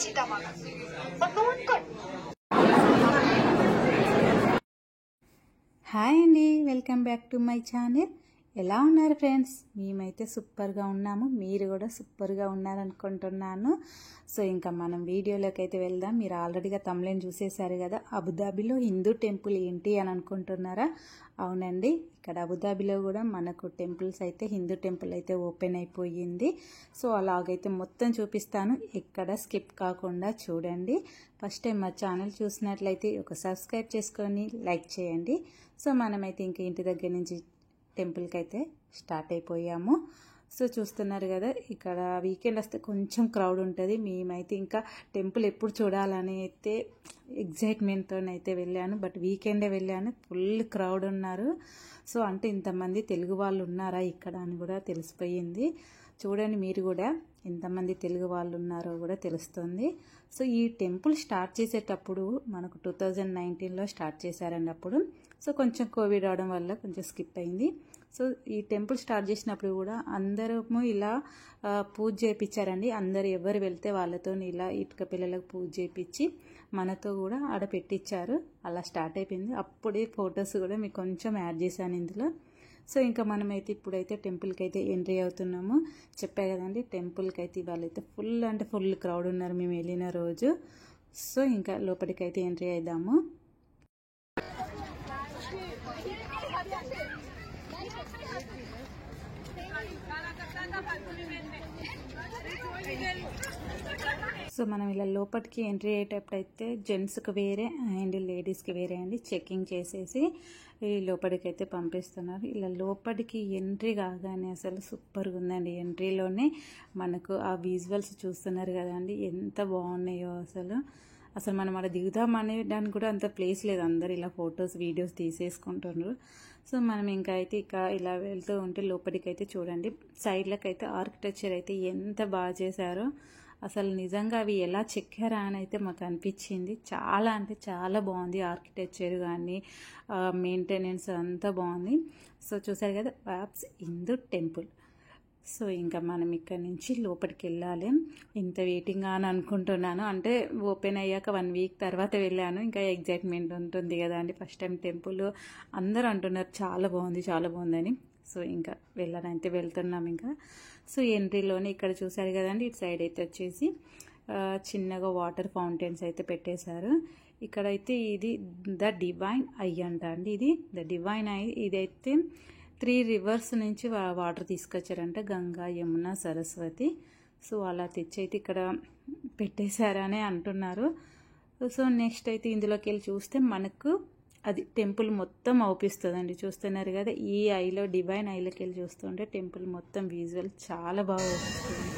सीतामाता और नोट कर। హాయ్ అండి, welcome back to my channel. ఎలా ఉన్నారు ఫ్రెండ్స్? మేమైతే సూపర్గా ఉన్నాము, మీరు కూడా సూపర్గా ఉన్నారనుకుంటున్నాను. సో ఇంకా మనం వీడియోలోకి అయితే వెళ్దాం. మీరు ఆల్రెడీగా తమిళని చూసేశారు కదా. అబుదాబిలో హిందూ టెంపుల్ ఏంటి అని అనుకుంటున్నారా? అవునండి, ఇక్కడ అబుదాబిలో కూడా మనకు టెంపుల్స్ అయితే హిందూ టెంపుల్ అయితే ఓపెన్ అయిపోయింది. సో అలాగైతే మొత్తం చూపిస్తాను, ఎక్కడ స్కిప్ కాకుండా చూడండి. ఫస్ట్ టైం మా ఛానల్ చూసినట్లయితే ఒక సబ్స్క్రైబ్ చేసుకొని లైక్ చేయండి. సో మనమైతే ఇంక ఇంటి దగ్గర నుంచి టెంపుల్కి అయితే స్టార్ట్ అయిపోయాము. సో చూస్తున్నారు కదా, ఇక్కడ వీకెండ్ వస్తే కొంచెం క్రౌడ్ ఉంటుంది. మేమైతే ఇంకా టెంపుల్ ఎప్పుడు చూడాలని అయితే ఎగ్జైట్మెంట్తో అయితే వెళ్ళాను. బట్ వీకెండే వెళ్ళాను, ఫుల్ క్రౌడ్ ఉన్నారు. సో అంటే ఇంతమంది తెలుగు వాళ్ళు ఉన్నారా ఇక్కడ అని కూడా తెలిసిపోయింది. చూడండి మీరు కూడా ఎంతమంది తెలుగు వాళ్ళు ఉన్నారో కూడా తెలుస్తుంది. సో ఈ టెంపుల్ స్టార్ట్ చేసేటప్పుడు మనకు 2019లో స్టార్ట్ చేశారండి అప్పుడు. సో కొంచెం కోవిడ్ అవడం వల్ల కొంచెం స్కిప్ అయింది. సో ఈ టెంపుల్ స్టార్ట్ చేసినప్పుడు కూడా అందరము ఇలా పూజ చేయించారండి. అందరు ఎవరు వెళ్తే వాళ్ళతో ఇలా ఇటుక పిల్లలకు పూజ చేయించి మనతో కూడా ఆడ పెట్టించారు. అలా స్టార్ట్ అయిపోయింది. అప్పుడే ఫొటోస్ కూడా మీకు కొంచెం యాడ్ చేశాను ఇందులో. సో ఇంకా మనమైతే ఇప్పుడైతే టెంపుల్కి అయితే ఎంట్రీ అవుతున్నాము. చెప్పా కదండి, టెంపుల్కి అయితే ఇవాళైతే ఫుల్ అంటే ఫుల్ క్రౌడ్ ఉన్నారు మేము వెళ్ళిన రోజు. సో ఇంకా లోపలికి అయితే ఎంట్రీ అయిద్దాము. సో మనం ఇలా లోపలికి ఎంట్రీ అయ్యేటప్పుడు అయితే జెంట్స్కి వేరే అండ్ లేడీస్కి వేరే అండి చెకింగ్ చేసేసి ఈ లోపలికి అయితే పంపిస్తున్నారు. ఇలా లోపలికి ఎంట్రీ కాగానే అసలు సూపర్గా ఉందండి. ఎంట్రీలోనే మనకు ఆ విజువల్స్ చూస్తున్నారు కదండి, ఎంత బాగున్నాయో అసలు మనం అక్కడ దిగుదాం అనేదానికి కూడా అంత ప్లేస్ లేదు. అందరు ఇలా ఫొటోస్ వీడియోస్ తీసేసుకుంటున్నారు. సో మనం ఇంకా అయితే ఇక ఇలా వెళ్తూ ఉంటే లోపలికి అయితే చూడండి, సైడ్లకు అయితే ఆర్కిటెక్చర్ అయితే ఎంత బాగా చేశారో. అసలు నిజంగా అవి ఎలా చెక్కారా అని అయితే మాకు అనిపించింది. చాలా అంటే చాలా బాగుంది ఆర్కిటెక్చర్ కానీ మెయింటెనెన్స్ అంతా బాగుంది. సో చూసారు కదా, వాప్స్ హిందూ టెంపుల్. సో ఇంకా మనం ఇక్కడ నుంచి లోపలికి వెళ్ళాలి. ఇంత వెయిటింగ్ అని అనుకుంటున్నాను, అంటే ఓపెన్ అయ్యాక 1 వీక్ తర్వాత వెళ్ళాను. ఇంకా ఎగ్జైట్మెంట్ ఉంటుంది కదా అండి. ఫస్ట్ టైం టెంపుల్ అందరూ అంటున్నారు చాలా బాగుంది చాలా బాగుందని. సో ఇంకా వెళ్ళాలంటే వెళ్తున్నాం ఇంకా. సో ఎంట్రీలోనే ఇక్కడ చూసారు కదండి, ఇటు సైడ్ అయితే వచ్చేసి చిన్నగా వాటర్ ఫౌంటైన్స్ అయితే పెట్టేశారు. ఇక్కడైతే ఇది ద డివైన్ ఐ అంట అండి. ఇది ద డివైన్ ఐ. ఇదైతే 3 రివర్స్ నుంచి వాటర్ తీసుకొచ్చారంట, గంగా, యమున, సరస్వతి. సో అలా తెచ్చి అయితే ఇక్కడ పెట్టేశారని అంటున్నారు. సో నెక్స్ట్ అయితే ఇందులోకి వెళ్ళి చూస్తే మనకు అది టెంపుల్ మొత్తం అవుపిస్తుందండి. చూస్తున్నారు కదా, ఈ ఐలో డివైన్ ఐలోకి వెళ్ళి చూస్తుంటే టెంపుల్ మొత్తం విజువల్ చాలా బాగా అవుపిస్తుంది.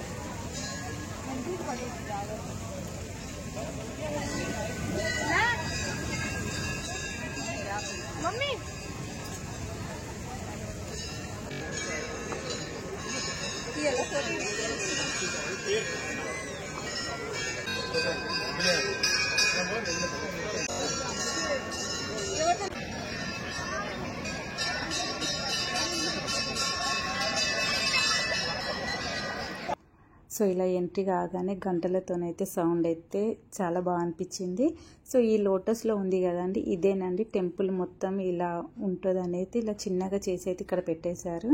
సో ఇలా ఎంట్రీ కాగానే గంటలతోనైతే సౌండ్ అయితే చాలా బాగా అనిపించింది. సో ఈ లోటస్లో ఉంది కదండి, ఇదేనండి టెంపుల్ మొత్తం ఇలా ఉంటుంది అనేది ఇలా చిన్నగా చేసి అయితే ఇక్కడ పెట్టేశారు.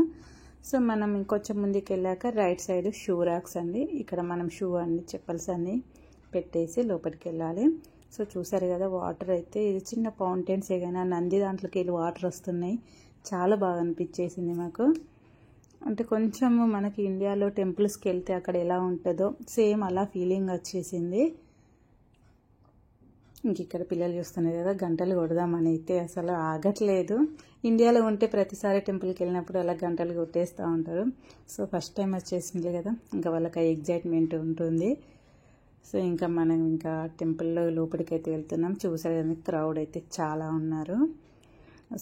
సో మనం ఇంకొంచెం ముందుకు వెళ్ళాక రైట్ సైడ్ షూ ర్యాక్స్ అండి. ఇక్కడ మనం షూ అన్ని చెప్పల్స్ అన్ని పెట్టేసి లోపలికి వెళ్ళాలి. సో చూసారు కదా, వాటర్ అయితే ఇది చిన్న ఫౌంటైన్స్ ఏదైనా నంది దాంట్లోకి వెళ్ళి వాటర్ వస్తున్నాయి. చాలా బాగా అనిపించేసింది మాకు. అంటే కొంచెం మనకి ఇండియాలో టెంపుల్స్కి వెళ్తే అక్కడ ఎలా ఉంటుందో సేమ్ అలా ఫీలింగ్ వచ్చేసింది. ఇంక ఇక్కడ పిల్లలు చూస్తున్నారు కదా, గంటలు కొడదామని అయితే అసలు ఆగట్లేదు. ఇండియాలో ఉంటే ప్రతిసారి టెంపుల్కి వెళ్ళినప్పుడు అలా గంటలు కొట్టేస్తూ ఉంటారు. సో ఫస్ట్ టైం వచ్చేసింది కదా, ఇంకా వాళ్ళకి ఎగ్జైట్మెంట్ ఉంటుంది. సో ఇంకా మనం ఇంకా టెంపుల్లో లోపలికి అయితే వెళ్తున్నాం. చూసారు కదా, క్రౌడ్ అయితే చాలా ఉన్నారు.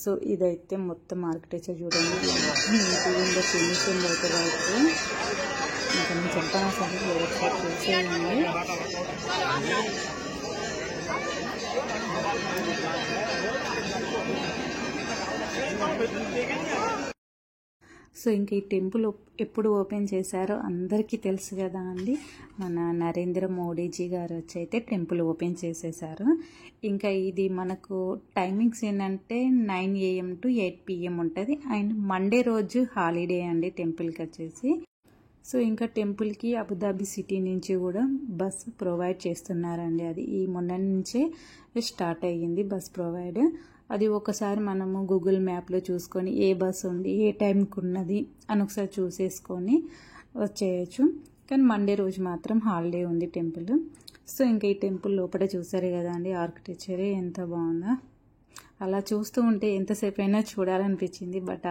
సో ఇదైతే మొత్తం ఆర్కిటెక్చర్ చూడండి, నీట్గా ఫినిషింగ్ అవుతుంది. అయితే ఇంకా నేను చెప్పాను అసలు ఒకసారి చూసేయండి. సో ఇంక ఈ టెంపుల్ ఎప్పుడు ఓపెన్ చేశారో అందరికీ తెలుసు కదా అండి. మన నరేంద్ర మోడీజీ గారు వచ్చి అయితే టెంపుల్ ఓపెన్ చేసేసారు. ఇంకా ఇది మనకు టైమింగ్స్ ఏంటంటే 9 AM to 8 PM ఉంటుంది. అండ్ మండే రోజు హాలిడే అండి టెంపుల్కి వచ్చేసి. సో ఇంకా టెంపుల్కి అబుదాబి సిటీ నుంచి కూడా బస్ ప్రొవైడ్ చేస్తున్నారండి. అది ఈ మొన్న నుంచే స్టార్ట్ అయ్యింది బస్ ప్రొవైడ్. అది ఒకసారి మనము గూగుల్ మ్యాప్లో చూసుకొని ఏ బస్ ఉంది ఏ టైంకి ఉన్నది అని ఒకసారి చూసేసుకొని వచ్చేయచ్చు. కానీ మండే రోజు మాత్రం హాలిడే ఉంది టెంపుల్. సో ఇంకా ఈ టెంపుల్ లోపల చూసారు కదా అండి, ఆర్కిటెక్చర్ ఎంత బాగుందో. అలా చూస్తూ ఉంటే ఎంతసేపు అయినా చూడాలనిపించింది. బట్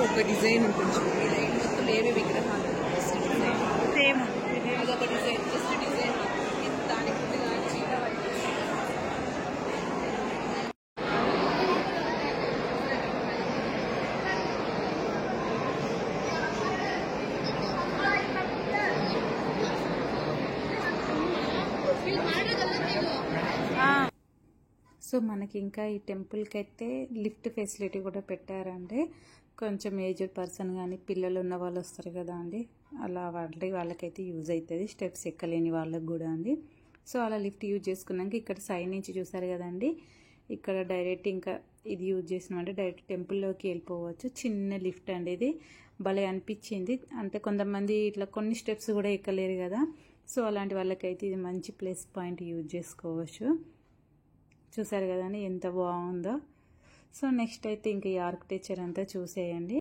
ఒక డిజైన్ ఉంటుంది. లైన్ మొత్తం ఏమి విగ్రహాలు సేమ్ అదొక డిజైన్, జస్ట్ డిజైన్ దానికి సో మనకి ఇంకా ఈ టెంపుల్కి అయితే లిఫ్ట్ ఫెసిలిటీ కూడా పెట్టారండి. కొంచెం ఏజ్డ్ పర్సన్ కానీ పిల్లలు ఉన్న వాళ్ళు వస్తారు కదా అండి, అలా వాళ్ళకైతే యూజ్ అవుతుంది. స్టెప్స్ ఎక్కలేని వాళ్ళకి కూడా అండి. సో అలా లిఫ్ట్ యూజ్ చేసుకున్నాక ఇక్కడ సైడ్ నుంచి చూసారు కదండి, ఇక్కడ డైరెక్ట్ ఇంకా ఇది యూజ్ చేసినామంటే డైరెక్ట్ టెంపుల్లోకి వెళ్ళిపోవచ్చు. చిన్న లిఫ్ట్ అండి, ఇది భలే అనిపించింది. అంటే కొంతమంది ఇట్లా కొన్ని స్టెప్స్ కూడా ఎక్కలేరు కదా, సో అలాంటి వాళ్ళకైతే ఇది మంచి ప్లస్ పాయింట్ యూజ్ చేసుకోవచ్చు. చూసారు కదండి ఎంత బాగుందో. సో నెక్స్ట్ అయితే ఇంకా ఈ ఆర్కిటెక్చర్ అంతా చూసేయండి.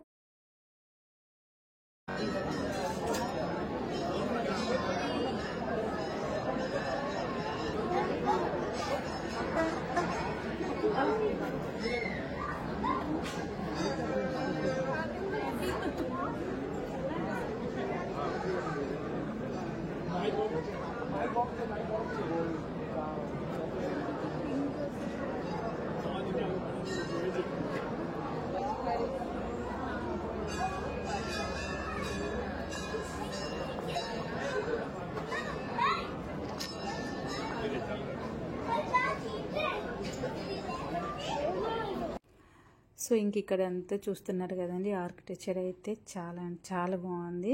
సో ఇంక ఇక్కడ అంతా చూస్తున్నారు కదండి, ఆర్కిటెక్చర్ అయితే చాలా చాలా బాగుంది.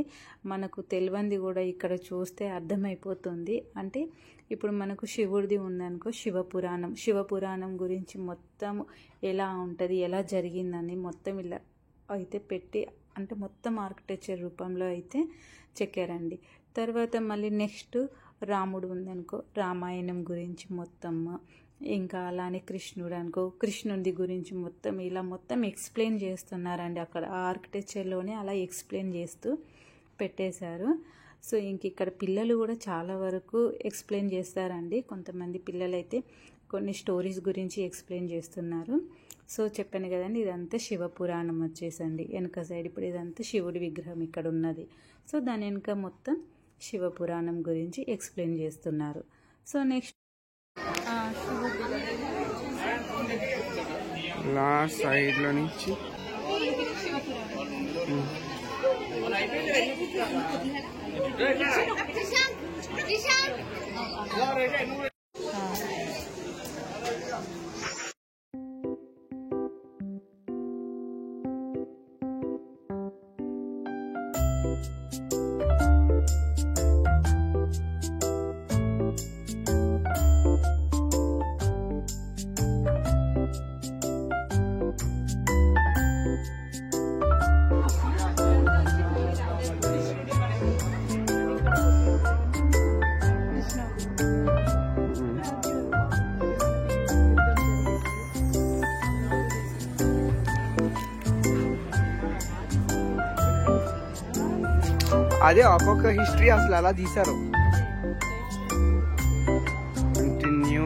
మనకు తెలియంది కూడా ఇక్కడ చూస్తే అర్థమైపోతుంది. అంటే ఇప్పుడు మనకు శివుడిది ఉందనుకో, శివపురాణం గురించి మొత్తం ఎలా ఉంటుంది, ఎలా జరిగిందని మొత్తం ఇలా అయితే పెట్టి, అంటే మొత్తం ఆర్కిటెక్చర్ రూపంలో అయితే చెక్కారండి. తర్వాత మళ్ళీ నెక్స్ట్ రాముడు ఉందనుకో, రామాయణం గురించి మొత్తం, ఇంకా అలానే కృష్ణుడు అనుకో, కృష్ణుడి గురించి మొత్తం ఇలా మొత్తం ఎక్స్ప్లెయిన్ చేస్తున్నారండి. అక్కడ ఆర్కిటెక్చర్లోనే అలా ఎక్స్ప్లెయిన్ చేస్తూ పెట్టేశారు. సో ఇంక ఇక్కడ పిల్లలు కూడా చాలా వరకు ఎక్స్ప్లెయిన్ చేస్తారండి. కొంతమంది పిల్లలైతే కొన్ని స్టోరీస్ గురించి ఎక్స్ప్లెయిన్ చేస్తున్నారు. సో చెప్పాను కదండి, ఇదంతా శివపురాణం వచ్చేసండి వెనక సైడ్. ఇప్పుడు ఇదంతా శివుడి విగ్రహం ఇక్కడ ఉన్నది. సో దాని వెనక మొత్తం శివపురాణం గురించి ఎక్స్ప్లెయిన్ చేస్తున్నారు. సో నెక్స్ట్ లాస్ట్ సైడ్ లో నుంచి అదే ఒక్కొక్క హిస్టరీ అసలు అలా తీశారు. Continue.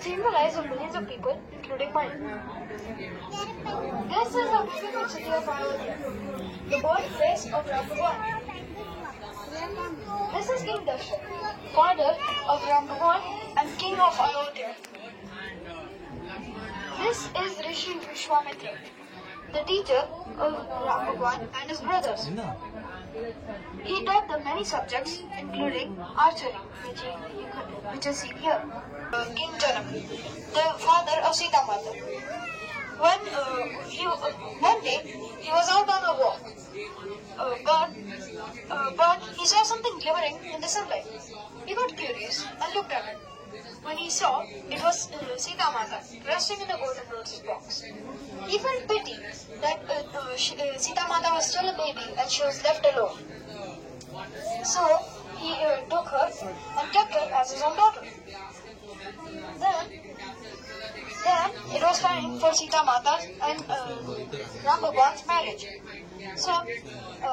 would save the lives of millions of people, including mine. This is the beautiful city of Ayodhya, the birthplace of Ram Bhagwan. This is King Dasharatha, father of Ram Bhagwan and king of Ayodhya. This is Rishi Vishwamitra, the teacher of Ram Bhagwan and his brothers. He taught them many subjects, including archery, which is seen here. King Janak, the father of Sita Mata. One day he was out on a walk, but he saw something glimmering in the sunlight. He got curious and looked at it. When he saw it was Sita Mata resting in the golden lotus box, he felt pity that Sita Mata was still a baby and she was left alone. So he took her and kept her as his own daughter. Then it was time for Sita Mata and Ram Bhagwan's marriage. So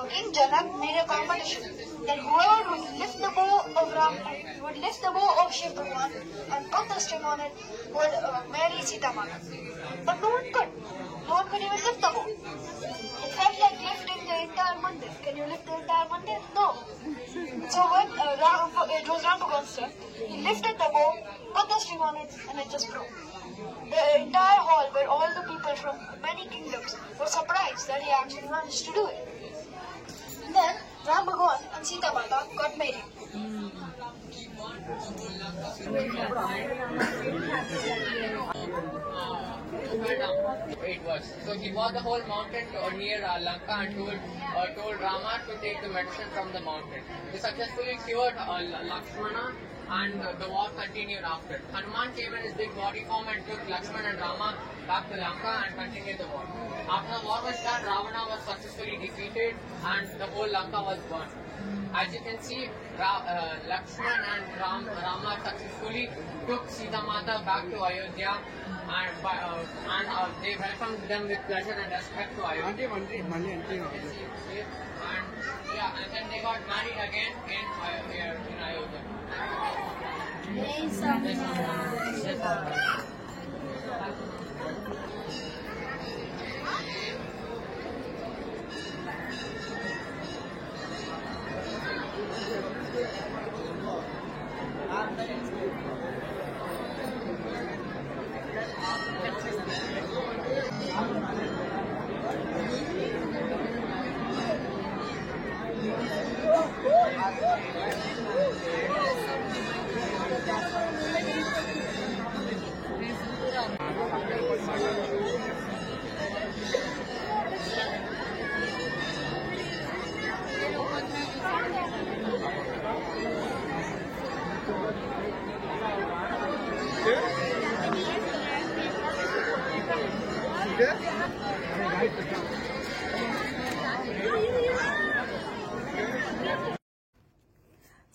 King Janak made a competition that whoever would lift the bow of Shiv Bhagwan and put the string on it would marry Sita Mata. But no one could. No one could even lift the bow. It felt like lifting the entire mandir. Can you lift the entire mandir? No. So when it was Ram Bhagwan's turn, he lifted the bow, put the string on it, and it just broke. The entire hall, where all the people from many kingdoms were surprised that he actually managed to do it. Then Ram Bhagwan and Sita Mata got married. It was. So he bought the whole mountain near Lanka and told Rama to take the medicine from the mountain. He successfully cured Lakshmana and the war continued after. Hanuman came in his big body form and took Lakshmana and Rama back to Lanka and continued the war. After the war was done, Ravana was successfully defeated and the whole Lanka was burned. As you can see, Lakshman and Rama successfully took Sita Mata back to Ayodhya and they welcomed them with pleasure and respect to Ayodhya. And then they got married again in Ayodhya.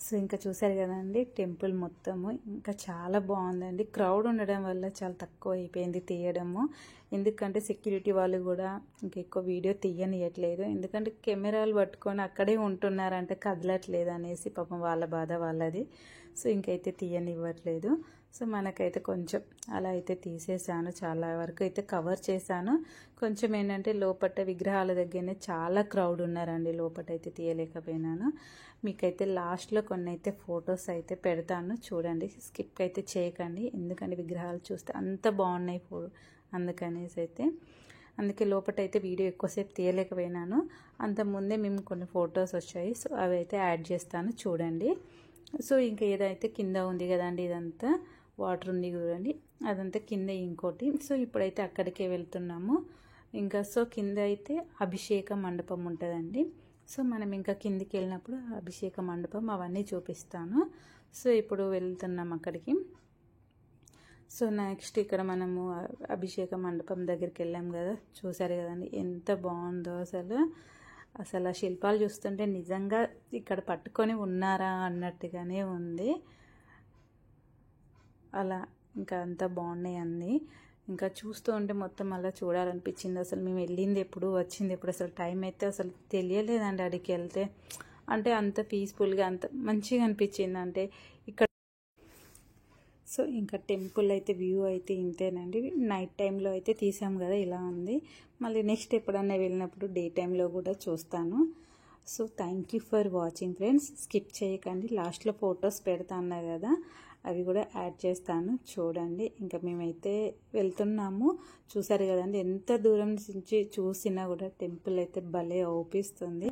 So ఇంకా చూసారు కదండి temple మొత్తము ఇంకా చాలా బాగుందండి. Crowd ఉండడం వల్ల చాలా తక్కువ అయిపోయింది తీయడము. ఎందుకంటే సెక్యూరిటీ వాళ్ళు కూడా ఇంకా ఎక్కువ వీడియో తీయనియట్లేదు. ఎందుకంటే కెమెరాలు పట్టుకొని అక్కడే ఉంటున్నారంటే కదలట్లేదు అనేసి పాపం వాళ్ళ బాధ వాళ్ళది. సో ఇంకైతే తీయనివ్వట్లేదు. సో మనకైతే కొంచెం అలా అయితే తీసేసాను, చాలా వరకు అయితే కవర్ చేశాను. కొంచెం ఏంటంటే లోపట విగ్రహాల దగ్గరనే చాలా క్రౌడ్ ఉన్నారండి, లోపట అయితే తీయలేకపోయినాను. మీకైతే లాస్ట్లో కొన్ని అయితే ఫొటోస్ అయితే పెడతాను చూడండి, స్కిప్ అయితే చేయకండి. ఎందుకంటే విగ్రహాలు చూస్తే అంత బాగున్నాయి అందుకనేసి అయితే అందుకే లోపట అయితే వీడియో ఎక్కువసేపు తీయలేకపోయినాను. అంతకుముందే మేము కొన్ని ఫొటోస్ వచ్చాయి, సో అవి అయితే యాడ్ చేస్తాను చూడండి. సో ఇంకా ఏదైతే కింద ఉంది కదండి, ఇదంతా వాటర్ ఉంది చూడండి, అదంతా కింద ఇంకోటి. సో ఇప్పుడైతే అక్కడికే వెళ్తున్నాము. ఇంకా సో కింద అయితే అభిషేక మండపం ఉంటుందండి. సో మనం ఇంకా కిందికి వెళ్ళినప్పుడు అభిషేక మండపం అవన్నీ చూపిస్తాను. సో ఇప్పుడు వెళ్తున్నాం అక్కడికి. సో నెక్స్ట్ ఇక్కడ మనము అభిషేక మండపం దగ్గరికి వెళ్ళాం కదా, చూసారు కదండి ఎంత బాగుందో. అసలు ఆ శిల్పాలు చూస్తుంటే నిజంగా ఇక్కడ పట్టుకొని ఉన్నారా అన్నట్టుగానే ఉంది. అలా ఇంకా అంత బాగున్నాయి అన్నీ. ఇంకా చూస్తూ ఉంటే మొత్తం అలా చూడాలనిపించింది. అసలు మేము వెళ్ళింది ఎప్పుడు, వచ్చింది ఎప్పుడు, అసలు టైం అయితే అసలు తెలియలేదండి. అడిగి వెళ్తే అంటే అంత పీస్ఫుల్గా అంత మంచిగా అనిపించింది. అంటే ఇక్కడ సో ఇంకా టెంపుల్ అయితే వ్యూ అయితే ఇంతేనండి. నైట్ టైంలో అయితే తీసాం కదా, ఇలా ఉంది. మళ్ళీ నెక్స్ట్ ఎప్పుడన్నా వెళ్ళినప్పుడు డే టైంలో కూడా చూస్తాను. So thank you for watching friends. Skip చేయకండి, లాస్ట్లో ఫొటోస్ పెడతా అన్నారు కదా, అవి కూడా యాడ్ చేస్తాను చూడండి. ఇంకా మేమైతే వెళ్తున్నాము. చూసారు కదండి, ఎంత దూరం నుంచి చూసినా కూడా టెంపుల్ అయితే భలే అవుపిస్తుంది.